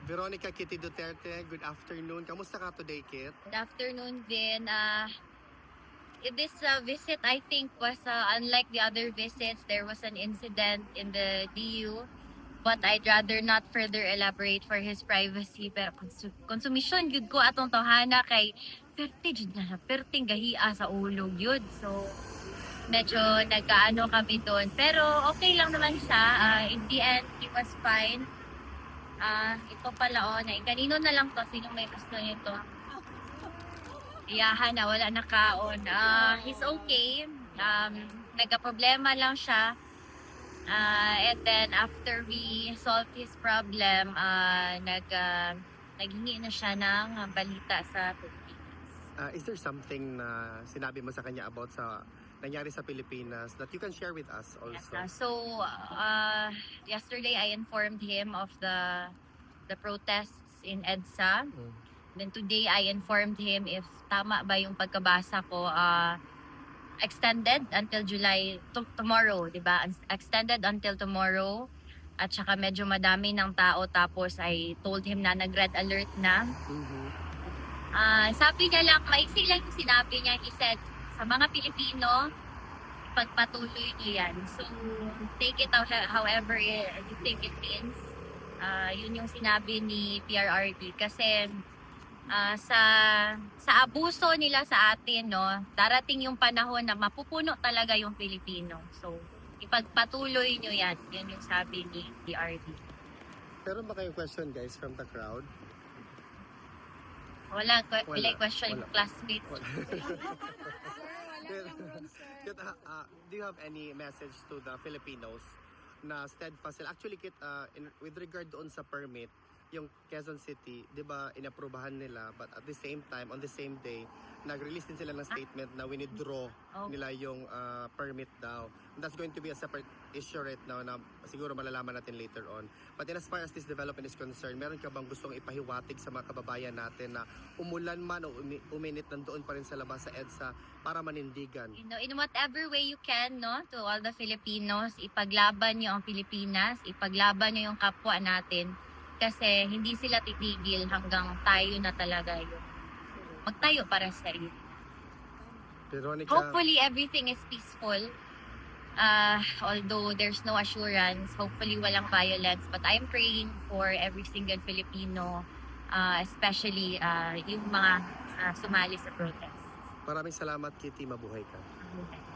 Veronica Kitty Duterte, good afternoon. Kamusta ka today, Kit? Good afternoon, Vin. This visit, I think, was unlike the other visits. There was an incident in the DU, but I'd rather not further elaborate for his privacy. Pero konsumisyon, yun ko atong tawhana kay perte jud na perting gahia sa ulo yun. So, medyo nagkaano kami doon. Pero okay lang naman siya. In the end, he was fine. Ito pala kanino na lang to, sino may gusto nito? Iyahan na, wala na kaon. He's okay. Nagka-problema lang siya. And then after we solved his problem, naghingi na siya ng balita sa Pilipinas. Is there something na sinabi mo sa kanya about sa nangyari sa Pilipinas that you can share with us also? Yes, so yesterday I informed him of the protests in EDSA. Then today I informed him if tama ba yung pagkabasa ko, extended until July tomorrow, 'di ba? Extended until tomorrow. At saka medyo madami ng tao, tapos I told him na nag-red alert na. Sabi niya lang, maiksi lang yung sinabi niya. He said, sa mga Pilipino, pagpatuloy niyo yan. So, take it out however you think it means. Yun yung sinabi ni PRRD. Kasi sa abuso nila sa atin, no, darating yung panahon na mapupuno talaga yung Pilipino. So, ipagpatuloy nyo yan. Yan yung sabi ni PRD. Pero ba kayong question, guys, from the crowd? Wala question yung classmates. Kit, do you have any message to the Filipinos na steadfast sila? Actually, Kit, with regard doon sa permit, yung Quezon City, di ba, inaprubahan nila, but at the same time, on the same day, nag-release din sila ng statement na winidraw nila yung permit daw. And that's going to be a separate issue right now na siguro malalaman natin later on. But as far as this development is concerned, meron ka bang gustong ipahiwatig sa mga kababayan natin na umulan man o uminit, nandoon pa rin sa labas sa EDSA para manindigan? You know, in whatever way you can, no, to all the Filipinos, ipaglaban nyo ang Pilipinas, ipaglaban nyo yung kapwa natin. Kasi hindi sila titigil hanggang tayo na talaga yung magtayo para sa sarili. Veronica, Hopefully everything is peaceful. Although there's no assurance, hopefully walang violence. But I'm praying for every single Filipino, especially yung mga sumali sa protest. maraming salamat, Kitty. Mabuhay ka. Okay.